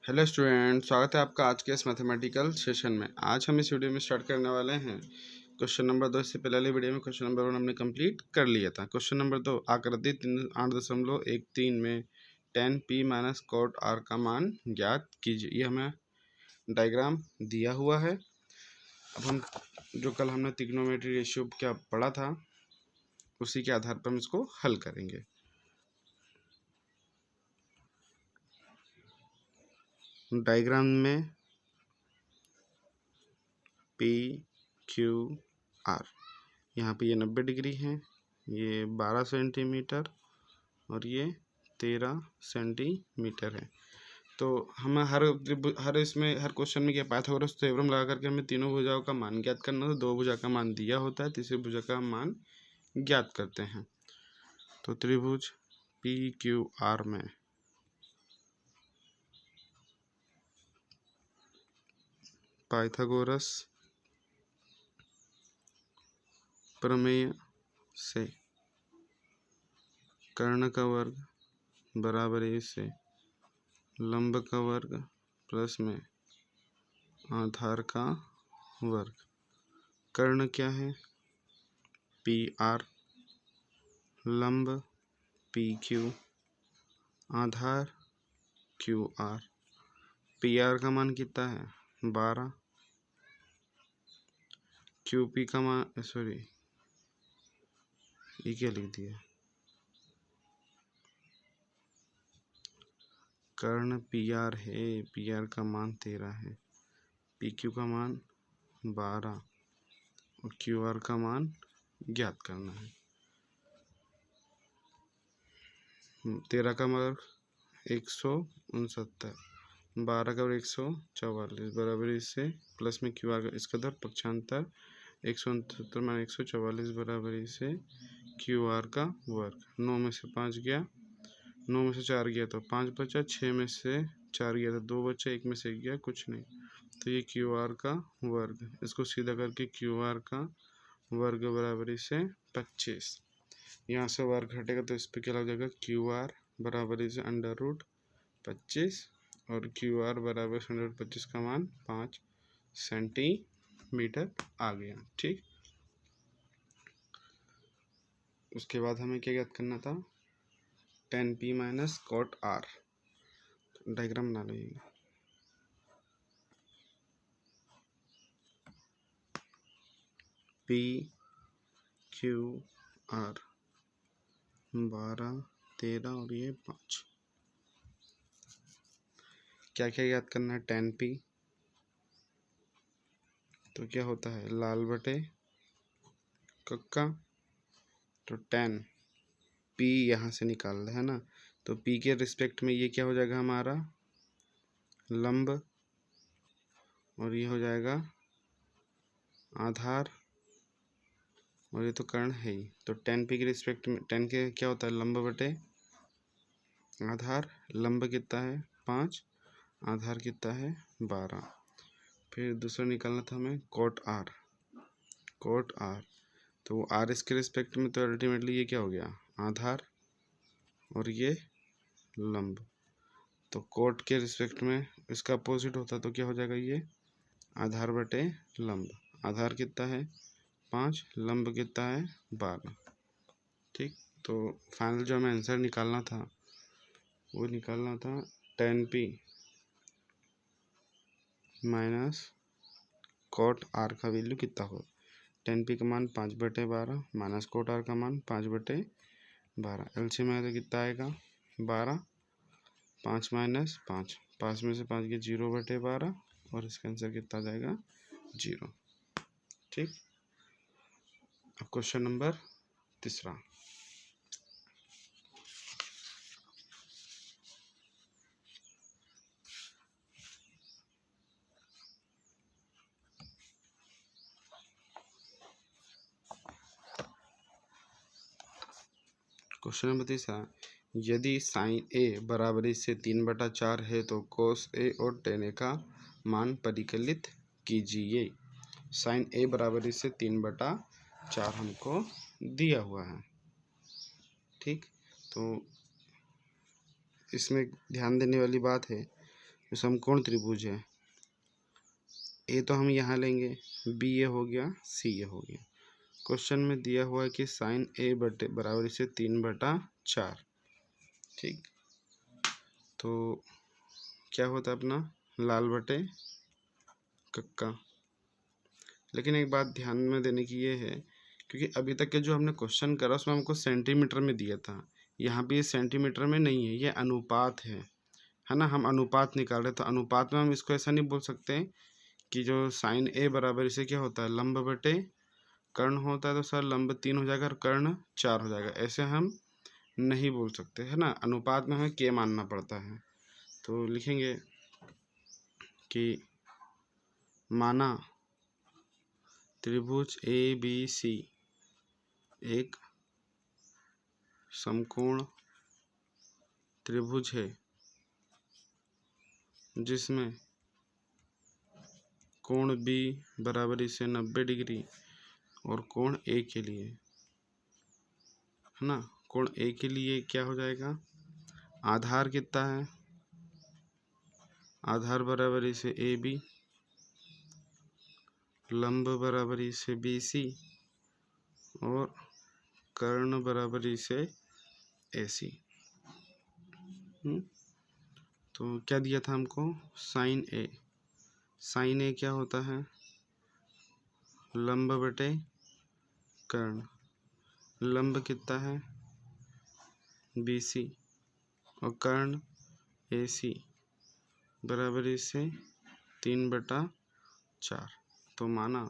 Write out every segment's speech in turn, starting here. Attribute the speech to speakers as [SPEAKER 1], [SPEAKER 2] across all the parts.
[SPEAKER 1] Hello student, स्वागत है आपका आज के इस मैथमेटिकल सेशन में। आज हम इस वीडियो में स्टार्ट करने वाले हैं क्वेश्चन नंबर 2। इससे पहले वाली वीडियो में क्वेश्चन नंबर 1 हमने कंप्लीट कर लिया था। क्वेश्चन नंबर 2, आकृति 8.13 में tan p minus cot r का मान ज्ञात कीजिए। ये हमें डायग्राम दिया हुआ है। अब हम जो कल हमने ट्रिग्नोमेट्री रेशियो क्या पढ़ा था, उसी के आधार पर हम इसको हल करेंगे। डायग्राम में पी क्यू आर, यहाँ पे ये 90 डिग्री है, ये 12 सेंटीमीटर और ये 13 सेंटीमीटर है। तो हम हर इसमें हर क्वेश्चन में क्या पाइथागोरस थ्योरम लगा करके हमें तीनों भुजाओं का मान ज्ञात करना था। 2 भुजा का मान दिया होता है, तीसरी भुजा का मान ज्ञात करते हैं। तो त्रिभुज पी क्यू आर में पाइथागोरस प्रमेय से कर्ण का वर्ग बराबर से लंब का वर्ग प्लस में आधार का वर्ग। कर्ण क्या है? पी आर, लंब पी क्यू, आधार क्यू आर। पी आर का मान कितना है? 12। क्यू पी का मान ये क्या लिख दिया? कर्ण पी आर है, पी आर का मान 13 है, पी क्यू का मान 12 और क्यू आर का मान ज्ञात करना है। 13 का वर्ग 169, 12 का वर्ग 144 बराबर इससे प्लस में क्यू आर का इसका दर पक्षांतर 169 माइनस 144 बराबर से क्यू आर का वर्ग। 9 में से 5 गया, 9 में से 4 गया तो 5 बचा, 6 में से 4 गया तो 2 बचा, 1 में से गया कुछ नहीं। तो ये क्यू आर का वर्ग, इसको सीधा करके क्यू आर का वर्ग बराबर से 25। यहाँ से वर्ग घटेगा तो इस पर क्या लग जाएगा? क्यू आर बराबर से √25 और क्यू आर बराबर से √25 का मान 5 सेंटीमीटर आ गया। ठीक, उसके बाद हमें क्या ज्ञात करना था? tan p minus cot r। Diagram बना लीजिए। पी क्यू आर 12, 13 और ये 5। क्या क्या याद करना है? tan p तो क्या होता है? लाल बटे कक्का। तो tan p यहाँ से निकाल रहे है ना, तो p के रिस्पेक्ट में ये क्या हो जाएगा हमारा? लंब, और ये हो जाएगा आधार, और ये तो कर्ण है ही। तो tan p के रिस्पेक्ट में tan के क्या होता है? लंब बटे आधार। लंब कितना है? 5, आधार कितना है? 12। फिर दूसरा निकालना था हमें cot r। cot r तो r इसके रिस्पेक्ट में, तो अल्टीमेटली ये क्या हो गया? आधार और ये लंब। तो कोट के रिस्पेक्ट में इसका अपोजिट होता तो क्या हो जाएगा? ये आधार बटे लंब। आधार कितना है? 5, लंब कितना है? 12। ठीक, तो फाइनल जो हमें आंसर निकालना था वो निकालना था tan p minus cot r का वैल्यू कितना हो। tan p का मान 5/12 माइनस cot r का मान 5/12। एलसीएम में तो कितना आएगा? 12। 5 माइनस 5, 5 में से 5 के 0/12 और इसका आंसर कितना जाएगा? 0। ठीक, अब क्वेश्चन नंबर 3। क्वेश्चन नंबर 3, यदि साइन ए बराबरी से 3/4 है तो कोस ए और tan ए का मान परिकलित कीजिए। साइन ए बराबरी से 3/4 हमको दिया हुआ है। ठीक, तो इसमें ध्यान देने वाली बात है, समकोण त्रिभुज है, ए तो हम यहाँ लेंगे, बी ये हो गया, सी ये हो गया। क्वेश्चन में दिया हुआ है कि साइन ए बटे बराबर इसे 3/4। ठीक, तो क्या होता है अपना लाल बटे कक्का। लेकिन एक बात ध्यान में देने की ये है, क्योंकि अभी तक के जो हमने क्वेश्चन करा उसमें हमको सेंटीमीटर में दिया था, यहाँ पे ये सेंटीमीटर में नहीं है, ये अनुपात है ना। हम अनुपात निकाल रहे हैं, तो अनुपात में हम इसको ऐसा नहीं बोल सकते कि जो साइन ए बराबर इसे क्या होता है लंब बटे कर्ण होता है, तो सर लंब 3 हो जाएगा और कर्ण 4 हो जाएगा, ऐसे हम नहीं बोल सकते है ना। अनुपात में हमें के मानना पड़ता है। तो लिखेंगे कि माना त्रिभुज ए बी सी एक समकोण त्रिभुज है जिसमें कोण बी बराबर इसे 90 डिग्री और कोण ए के लिए है ना, कोण ए के लिए क्या हो जाएगा, आधार कितना है, आधार बराबर इसे ए बी, लंब बराबर इसे बी सी और कर्ण बराबर इसे ए सी। तो क्या दिया था हमको, साइन ए, साइन ए क्या होता है लंब बटे कर्ण, लंब कितना है बी सी और कर्ण ए सी बराबर इसे 3/4। तो माना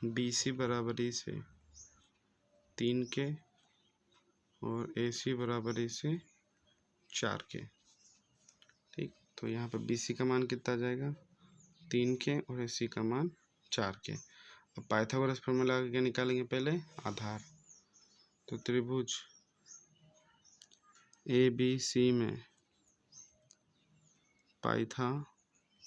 [SPEAKER 1] बी सी बराबर इसे 3 के और ए सी बराबर इसे 4 के। ठीक, तो यहाँ पर बी सी का मान कितना आ जाएगा 3 के और ए सी का मान 4 के। अब पाइथागोरस फॉर्मूला क्या निकालेंगे, पहले आधार। तो त्रिभुज ए बी सी में पाइथागोरस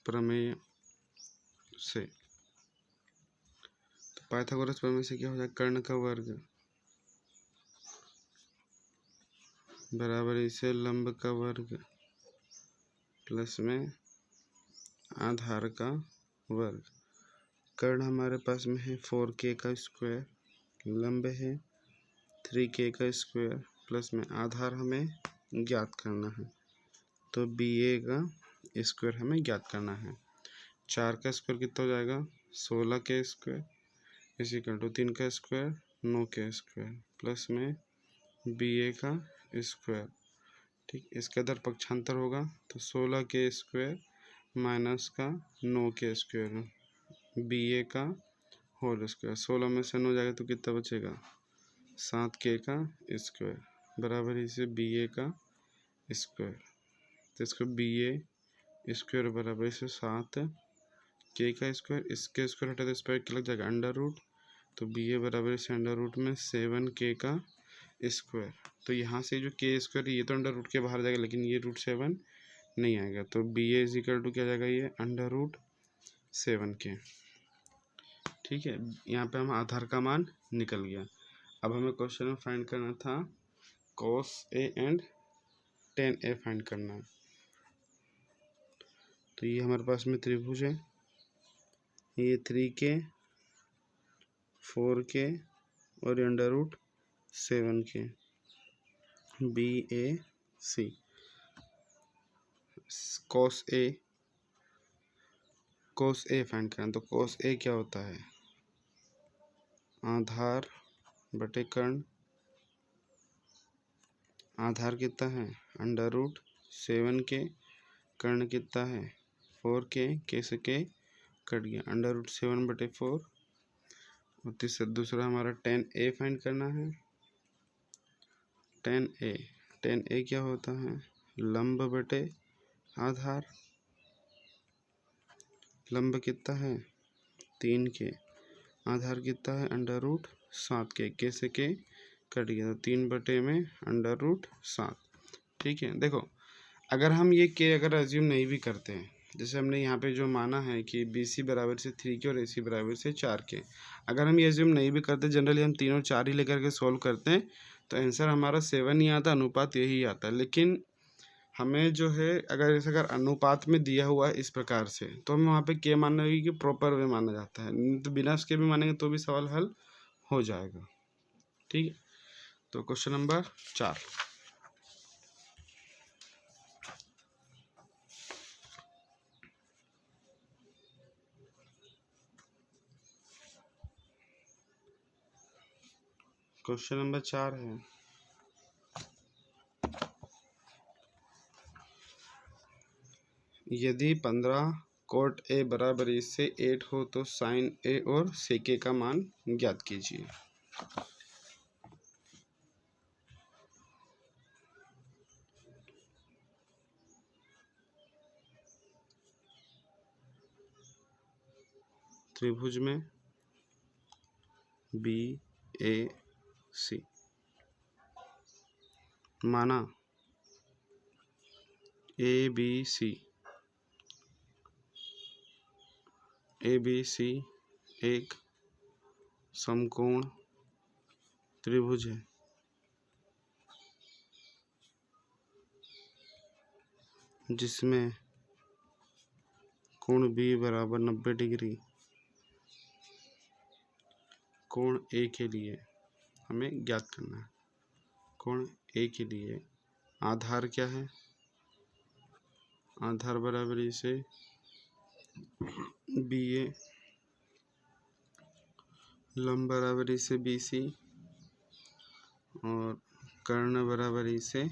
[SPEAKER 1] प्रमेय से, तो पाइथागोरस प्रमेय से क्या हो जाएगा, कर्ण का वर्ग बराबर इसे लंब का वर्ग प्लस में आधार का वर्ग। कर्ण हमारे पास में है 4k का स्क्वायर, लंब है 3k का स्क्वायर प्लस में आधार हमें ज्ञात करना है, तो बी ए का स्क्वायर हमें ज्ञात करना है। 4 का स्क्वायर कितना हो जाएगा 16 के स्क्वायर इसी का 3 का स्क्वायर 9 के स्क्वायर प्लस में बी ए का स्क्वायर। ठीक, इसके अंदर पक्षांतर होगा तो 16 के स्क्वायर माइनस का 9 के स्क्वायर बी ए का होल स्क्वायर, 16 में से 9 जाएगा तो कितना बचेगा 7k का स्क्वायर बराबर इसे बी ए का स्क्वायर। तो इसको बी ए स्क्वायर बराबर इसे 7k का स्क्वायर, इसके स्क्वायर हटा तो स्क्वायर क्या लग जाएगा अंडर रूट, तो बी ए बराबर इसे अंडर रूट में 7k का स्क्वायर। तो यहाँ से जो के स्क्वायर ये तो अंडर रूट के बाहर जाएगा, लेकिन ये √7 नहीं आएगा, तो B A is equal to क्या जाएगा ये अंडर रूट 7k। ठीक है, यहाँ पे हम आधार का मान निकल गया। अब हमें क्वेश्चन में फाइंड करना था cos a and tan a find करना है। तो ये हमारे पास में त्रिभुज है, ये 3k 4k और under root 7k B A C. cos a find करना, तो cos a क्या होता है आधार बटे कर्ण, आधार कितना है अंडर रूट 7k, कर्ण कितना है 4k, के से के कट गया अंडर रूट 7/4। और दूसरा हमारा tan a फाइंड करना है। tan a क्या होता है लंब बटे आधार, लंब कितना है 3k, आधार कितना है अंडर रूट 7k, के से के कट गया तो 3 में अंडर रूट 7। ठीक है, देखो अगर हम ये के अगर अज्यूम नहीं भी करते हैं जैसे हमने यहाँ पे जो माना है कि बी सी बराबर से 3 के और ए सी बराबर से 4 के, अगर हम ये एज्यूम नहीं भी करते, जनरली हम 3 और 4 ही लेकर के सॉल्व करते हैं तो आंसर हमारा 7 ही आता, अनुपात यही आता है। लेकिन हमें जो है अगर अनुपात में दिया हुआ है इस प्रकार से, तो हमें वहाँ पे क्या मानना होगी कि प्रॉपर वे माना जाता है, नहीं तो बिना उसके भी मानेंगे तो भी सवाल हल हो जाएगा। ठीक है, तो क्वेश्चन नंबर 4। क्वेश्चन नंबर 4 है, यदि 15 कोट ए बराबर इससे 8 हो तो साइन ए और सेक ए का मान ज्ञात कीजिए। त्रिभुज में बी ए सी माना ए बी सी एक समकोण त्रिभुज है जिसमें कोण बी बराबर 90 डिग्री, कोण ए के लिए हमें ज्ञात करना है। कोण ए के लिए आधार क्या है, आधार बराबर इसे बी ए, लंब बराबर इसे बी सी और कर्ण बराबर इसे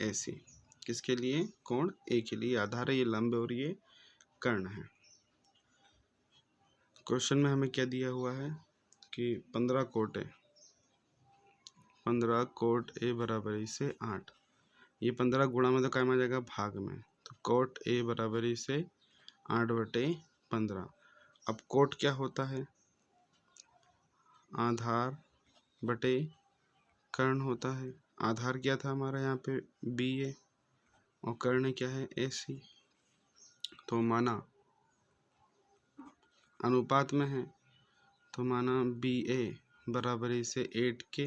[SPEAKER 1] ए सी। किसके लिए, कोण ए के लिए आधार है, ये लंब और ये कर्ण है। क्वेश्चन में हमें क्या दिया हुआ है कि 15 कोट है, 15 कोट ए बराबर इसे 8, ये 15 गुणा में तो क्या आ जाएगा, भाग में, तो कोट ए बराबर इसे 8/15। अब कोट क्या होता है, आधार बटे कर्ण होता है। आधार क्या था हमारा यहाँ पे बी ए और कर्ण क्या है ए सी, तो माना अनुपात में है तो माना बी ए बराबर इसे 8 के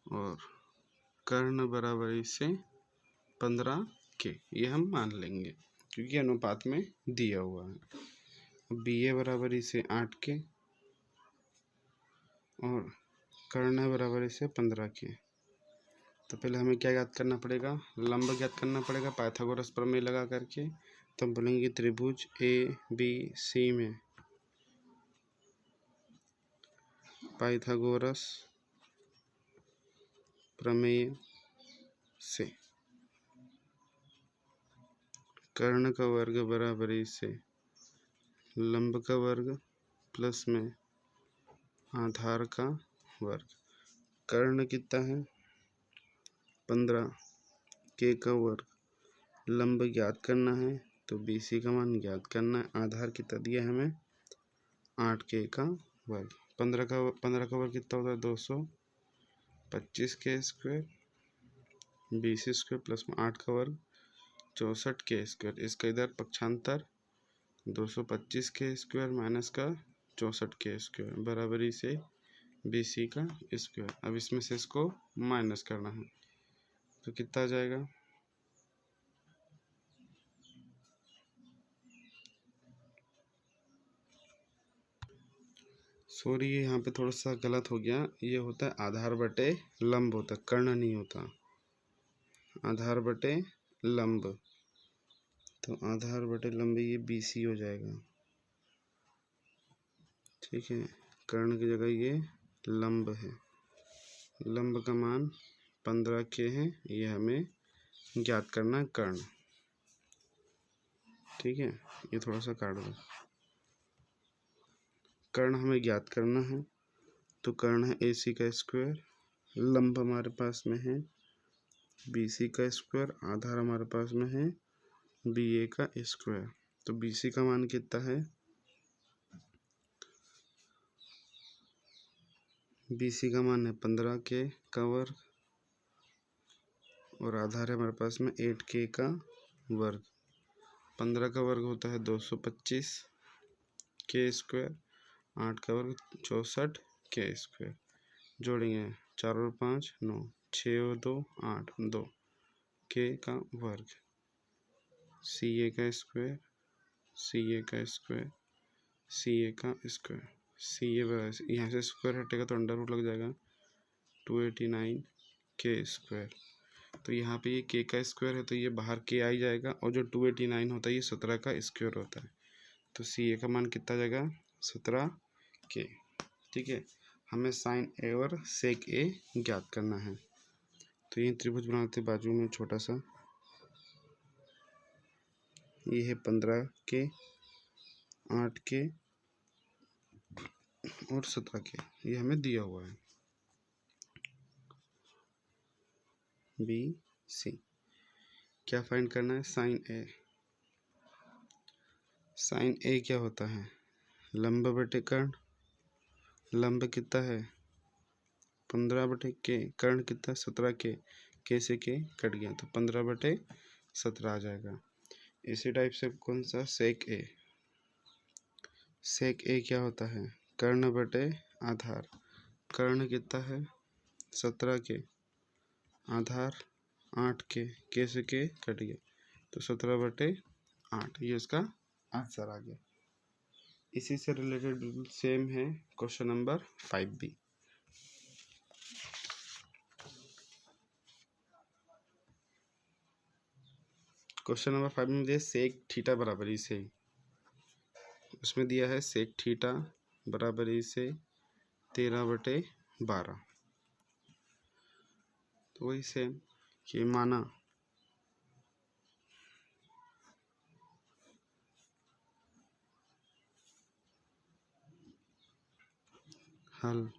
[SPEAKER 1] और कर्ण बराबर इसे 15 के, ये हम मान लेंगे क्योंकि अनुपात में दिया हुआ है। बी ए बराबर इसे 8 के और कर्ण बराबर इसे 15 के, तो पहले हमें क्या ज्ञात करना पड़ेगा, लंब ज्ञात करना पड़ेगा पाइथागोरस प्रमेय लगा करके। तो हम बोलेंगे त्रिभुज ए बी सी में पाइथागोरस प्रमेय से कर्ण का वर्ग बराबर इसे लंब का वर्ग प्लस में आधार का वर्ग। कर्ण कितना है 15 के का वर्ग, लंब ज्ञात करना है तो बी सी का मान ज्ञात करना है। आधार कितना दिया हमें 8 के का वर्ग, 15 का वर्ग कितना होता है 225 के square, B C square plus में 8 का वर्ग 64 के स्क्वायर, इसका इधर पक्षांतर 225 के स्क्वायर माइनस का 64 के स्क्वायर बराबरी से बी सी का स्क्वायर। अब इसमें से इसको माइनस करना है तो कितना आ जाएगा, सॉरी ये यहाँ पे थोड़ा सा गलत हो गया, ये होता है आधार बटे लंब होता है, कर्ण नहीं होता, आधार बटे लंब, तो आधार बटे लंब ये बी सी हो जाएगा। ठीक है, कर्ण की जगह ये लंब है, लंब का मान 15 के है, ये हमें ज्ञात करना है कर्ण। ठीक है, ये थोड़ा सा काट दो, कर्ण हमें ज्ञात करना है तो कर्ण है ए सी का स्क्वायर, लंब हमारे पास में है बी सी का स्क्वायर, आधार हमारे पास में है बी ए का स्क्वायर। तो बी सी का मान कितना है, बी सी का मान है 15 के का वर्ग और आधार है हमारे पास में 8 के का वर्ग, 15 का वर्ग होता है 225 के स्क्वायर, 8 का वर्ग 64 के स्क्वायर। जोड़ेंगे 4 और 5 9, 6 और 2 8, 2 के का वर्ग, सी ए का स्क्वायर, सी ए का स्क्वायर, सी ए का स्क्वायर, सी ए बराबर, यहाँ से स्क्वायर हटेगा तो अंडर रूट लग जाएगा, 289 के स्क्वायर। तो यहाँ पे ये के का स्क्वायर है तो ये बाहर के आ ही जाएगा, और जो 289 होता है ये 17 का स्क्वायर होता है। तो सी ए का मान कितना जाएगा, 17 के। ठीक है, हमें साइन ए और सेक ए ज्ञात करना है। तो ये त्रिभुज बनाते बाजू में छोटा सा, ये है 15 के, 8 के और 17 के, ये हमें दिया हुआ है। बी सी क्या फाइंड करना है, साइन ए। साइन ए क्या होता है, लंब बटे कर्ण। लंब कितना है 15 बटे के, कर्ण कितना 17 के से के कट गया तो 15 बटे 17 आ जाएगा। इसी टाइप से कौन सा, सेक ए। सेक ए क्या होता है, कर्ण बटे आधार। कर्ण कितना है 17 के, आधार 8 के से के कट गया तो 17 बटे 8, ये उसका आंसर आ गया। इसी से रिलेटेड बिल्कुल सेम है क्वेश्चन नंबर 5 भी। क्वेश्चन नंबर 5 में दिया सेक थीटा बराबरी से, उसमें दिया है सेक थीटा बराबरी से 13/12। तो वही सेम कि माना हल,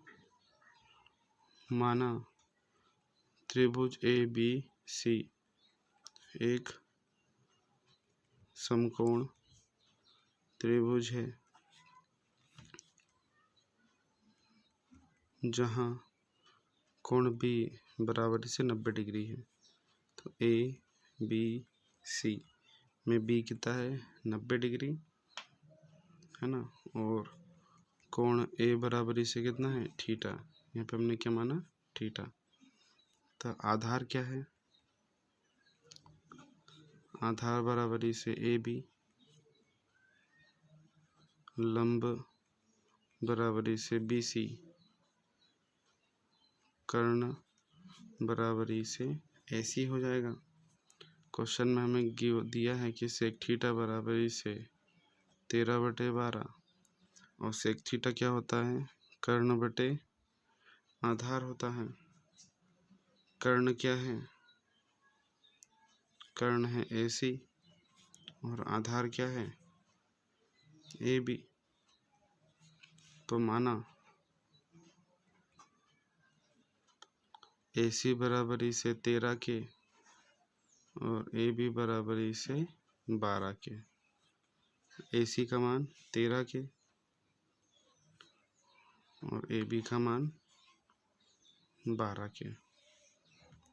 [SPEAKER 1] माना त्रिभुज ए बी सी एक समकोण त्रिभुज है जहाँ कोण बी बराबर से 90 डिग्री है। तो ए बी सी में बी कितना है 90 डिग्री है ना, और कोण ए बराबरी से कितना है थीटा, यहाँ पे हमने क्या माना थीटा। तो आधार क्या है, आधार बराबरी से ए बी, लंब बराबरी से बी सी, कर्ण बराबरी से ए सी हो जाएगा। क्वेश्चन में हमें दिया है कि सेक थीटा बराबरी से 13/12 और सेक थीटा क्या होता है, कर्ण बटे आधार होता है। कर्ण क्या है, कर्ण है ए सी और आधार क्या है ए बी। तो माना ए सी बराबरी से 13 के और ए बी बराबरी से 12 के। ए सी का मान 13 के और ए बी का मान 12 के।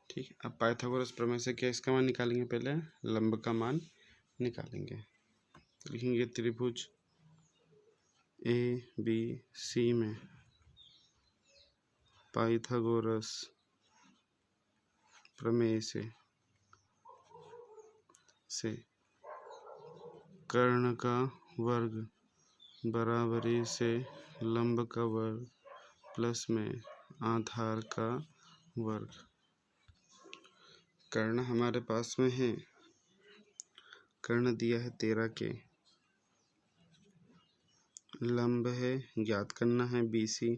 [SPEAKER 1] ठीक है, अब पाइथागोरस प्रमेय से क्या इसका मान निकालेंगे, पहले लंब का मान निकालेंगे। लिखेंगे त्रिभुज ए बी सी में पाइथागोरस प्रमेय से कर्ण का वर्ग बराबरी से लंब का वर्ग प्लस में आधार का वर्ग। कर्ण हमारे पास में है, कर्ण दिया है 13 के, लंब है ज्ञात करना है बी सी,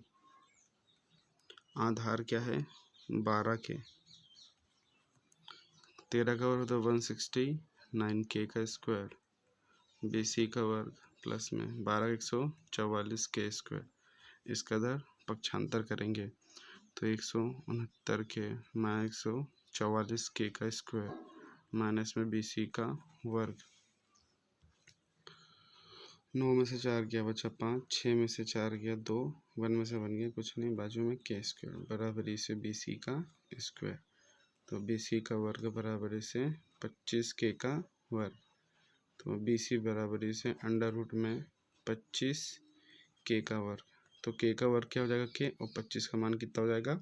[SPEAKER 1] आधार क्या है 12 के, 13 का वर्ग तो 169 के का स्क्वायर, बी सी का वर्ग प्लस में 12 144 के स्क्वायर। इसका दर पक्षांतर करेंगे तो 169 के माइनस 144 के का स्क्वायर माइनस में बी सी का वर्ग। 9 में से 4 गया बचा 5, 6 में से 4 गया 2, 1 में से 1 गया कुछ नहीं, बाजू में के स्क्वायर बराबरी से बी सी का स्क्वायर। तो बी सी का वर्ग बराबरी से 25 के का वर्ग तो BC बराबर इसे अंडर रूट में 25 K का वर्ग। तो K का वर्ग क्या हो जाएगा K, और 25 का मान कितना हो जाएगा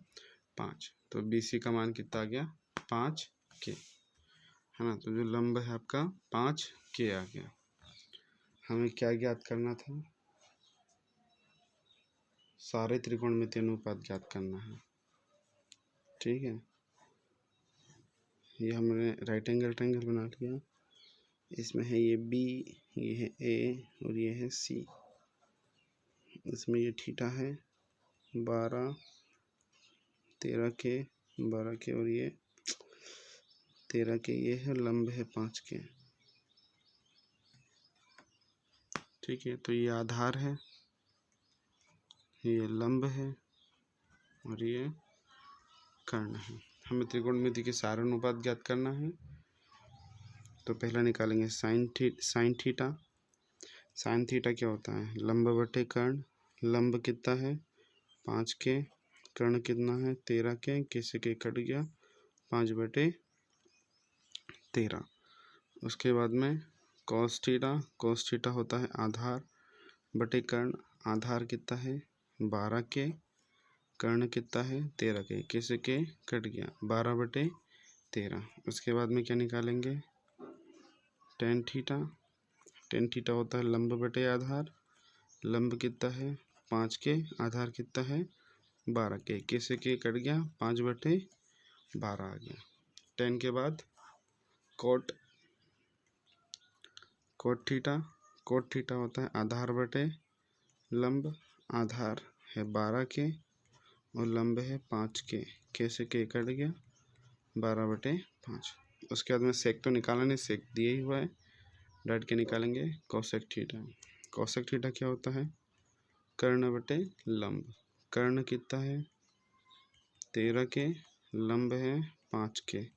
[SPEAKER 1] 5। तो BC का मान कितना आ गया 5K, है ना। तो जो लंब है आपका 5K आ गया। हमें क्या ज्ञात करना था, सारे त्रिकोणमितीय अनुपात ज्ञात करना है। ठीक है, ये हमने राइट एंगल ट्रायंगल बना लिया। इसमें है ये B, ये है A और ये है C। इसमें ये थीटा है 12, 13K, 12K और ये 13K। ये है लंब है 5K। ठीक है, तो ये आधार है, ये लंब है और ये कर्ण है। हमें त्रिकोणमिति के सारे अनुपात ज्ञात करना है। तो पहला निकालेंगे साइन थीटा। साइन थीटा क्या होता है, लंब बटे कर्ण। लंब कितना है 5K, कर्ण कितना है 13K, किसी के कट गया 5/13। उसके बाद में कॉस थीटा होता है आधार बटे कर्ण। आधार कितना है 12K, कर्ण कितना है 13K, किसी के कट गया 12/13। उसके बाद में क्या निकालेंगे टेन थीटा होता है लंब बटे आधार। लंब कितना है 5K, आधार कितना है 12K, किसी के कट गया 5/12 आ गया। टेन के बाद कोट थीटा होता है आधार बटे लंब। आधार है 12K और लंब है 5K, कैसे के कट गया 12/5। उसके बाद में सेक तो निकाला नहीं, सेक दिया ही हुआ है, डाट के निकालेंगे कोसेक थीटा क्या होता है कर्ण बटे लंब। कर्ण कितना है 13K, लंब है 5K,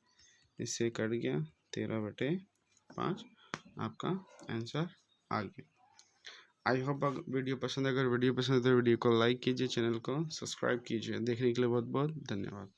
[SPEAKER 1] इससे कट गया 13/5। आपका आंसर आ गया। आई होप वीडियो पसंद है। अगर वीडियो पसंद है तो वीडियो को लाइक कीजिए, चैनल को सब्सक्राइब कीजिए। देखने के लिए बहुत बहुत धन्यवाद।